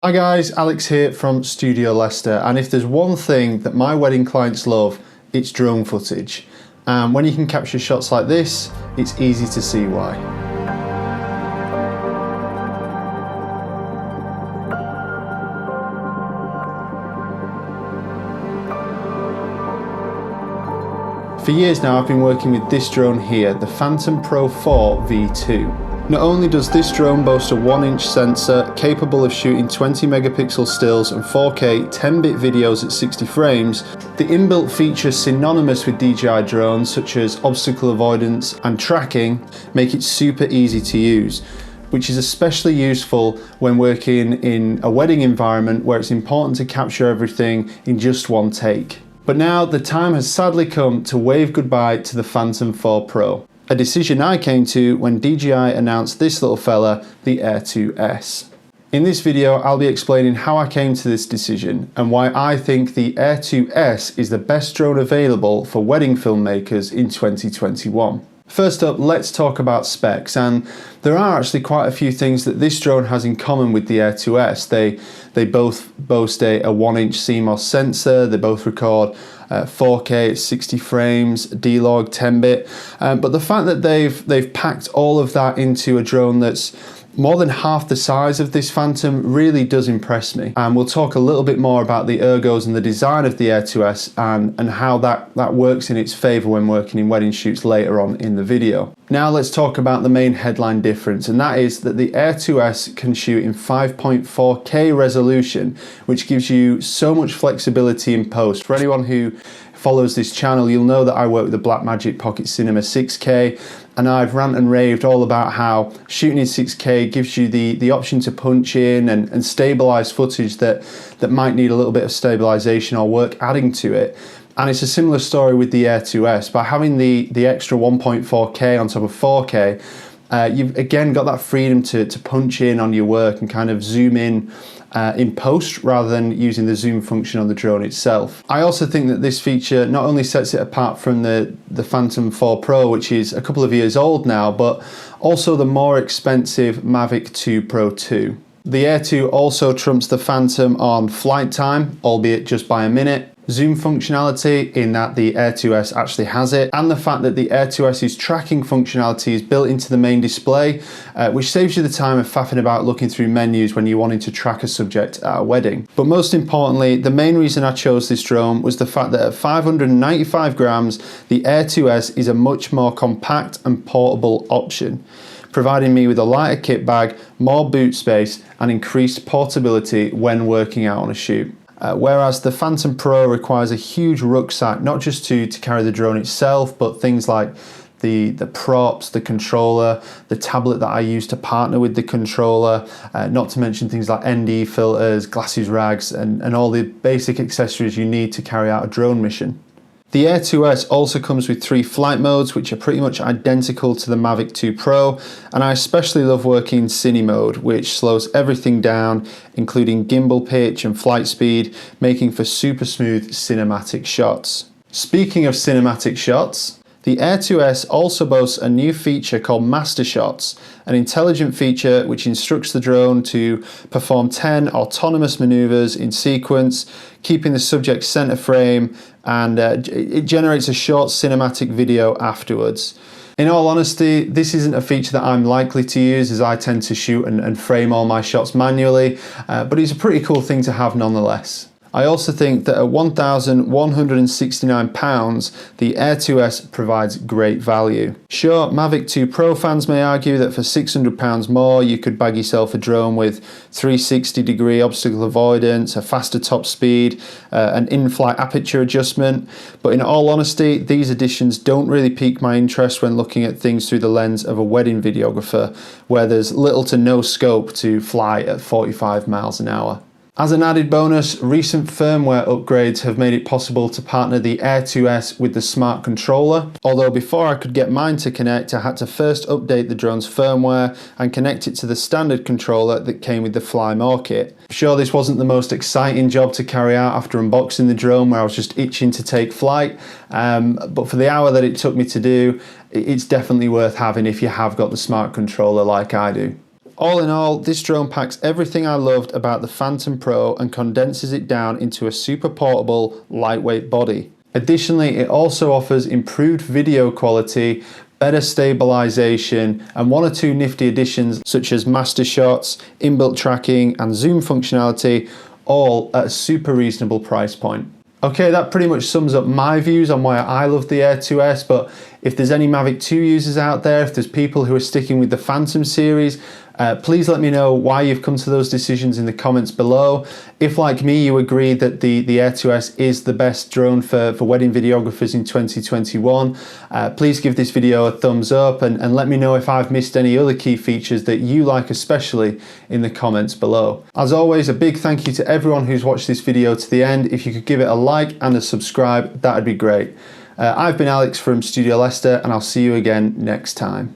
Hi guys, Alex here from Studio Leicester, and if there's one thing that my wedding clients love, it's drone footage. And when you can capture shots like this, it's easy to see why. For years now I've been working with this drone here, the Phantom Pro 4 V2. Not only does this drone boast a 1-inch sensor capable of shooting 20 megapixel stills and 4K 10-bit videos at 60 frames, the inbuilt features synonymous with DJI drones such as obstacle avoidance and tracking make it super easy to use, which is especially useful when working in a wedding environment where it's important to capture everything in just one take. But now the time has sadly come to wave goodbye to the Phantom 4 Pro. A decision I came to when DJI announced this little fella, the Air 2S. In this video, I'll be explaining how I came to this decision and why I think the Air 2S is the best drone available for wedding filmmakers in 2021. First up, let's talk about specs, and there are actually quite a few things that this drone has in common with the Air 2S. They both boast a 1-inch CMOS sensor, they both record 4K, 60 frames, D-Log, 10-bit, but the fact that they've packed all of that into a drone that's more than half the size of this Phantom really does impress me. And we'll talk a little bit more about the ergos and the design of the Air 2S and how that works in its favour when working in wedding shoots later on in the video. Now let's talk about the main headline difference, and that is that the Air 2S can shoot in 5.4K resolution, which gives you so much flexibility in post. For anyone who follows this channel, you'll know that I work with the Blackmagic Pocket Cinema 6K, and I've ranted and raved all about how shooting in 6K gives you the option to punch in and stabilize footage that might need a little bit of stabilization or work adding to it. And it's a similar story with the Air 2S. By having the extra 1.4K on top of 4K, you've again got that freedom to punch in on your work and kind of zoom in post rather than using the zoom function on the drone itself. I also think that this feature not only sets it apart from the Phantom 4 Pro, which is a couple of years old now, but also the more expensive Mavic 2 Pro 2. The Air 2 also trumps the Phantom on flight time, albeit just by a minute, zoom functionality in that the Air 2S actually has it, and the fact that the Air 2S's tracking functionality is built into the main display, which saves you the time of faffing about looking through menus when you're wanting to track a subject at a wedding. But most importantly, the main reason I chose this drone was the fact that at 595 grams, the Air 2S is a much more compact and portable option, providing me with a lighter kit bag, more boot space, and increased portability when working out on a shoot. Whereas the Phantom Pro requires a huge rucksack, not just to carry the drone itself, but things like the props, the controller, the tablet that I use to partner with the controller, not to mention things like ND filters, glasses rags, and all the basic accessories you need to carry out a drone mission. The Air 2S also comes with 3 flight modes, which are pretty much identical to the Mavic 2 Pro, and I especially love working in Cine mode, which slows everything down, including gimbal pitch and flight speed, making for super smooth cinematic shots. Speaking of cinematic shots, the Air 2S also boasts a new feature called Master Shots, an intelligent feature which instructs the drone to perform 10 autonomous maneuvers in sequence, keeping the subject center frame, and it generates a short cinematic video afterwards. In all honesty, this isn't a feature that I'm likely to use, as I tend to shoot and frame all my shots manually, but it's a pretty cool thing to have nonetheless. I also think that at £1,169, the Air 2S provides great value. Sure, Mavic 2 Pro fans may argue that for £600 more, you could bag yourself a drone with 360-degree obstacle avoidance, a faster top speed, an in-flight aperture adjustment, but in all honesty, these additions don't really pique my interest when looking at things through the lens of a wedding videographer, where there's little to no scope to fly at 45 miles an hour. As an added bonus, recent firmware upgrades have made it possible to partner the Air 2S with the smart controller, although before I could get mine to connect, I had to first update the drone's firmware and connect it to the standard controller that came with the Fly More kit. Sure, this wasn't the most exciting job to carry out after unboxing the drone, where I was just itching to take flight, but for the hour that it took me to do, it's definitely worth having if you have got the smart controller like I do. All in all, this drone packs everything I loved about the Phantom Pro and condenses it down into a super portable, lightweight body. Additionally, it also offers improved video quality, better stabilization, and one or two nifty additions such as master shots, inbuilt tracking, and zoom functionality, all at a super reasonable price point. Okay, that pretty much sums up my views on why I love the Air 2S, but if there's any Mavic 2 users out there, if there's people who are sticking with the Phantom series, please let me know why you've come to those decisions in the comments below. If, like me, you agree that the Air 2S is the best drone for wedding videographers in 2021, please give this video a thumbs up and let me know if I've missed any other key features that you like especially in the comments below. As always, a big thank you to everyone who's watched this video to the end. If you could give it a like and a subscribe, that'd be great. I've been Alex from Studio Leicester, and I'll see you again next time.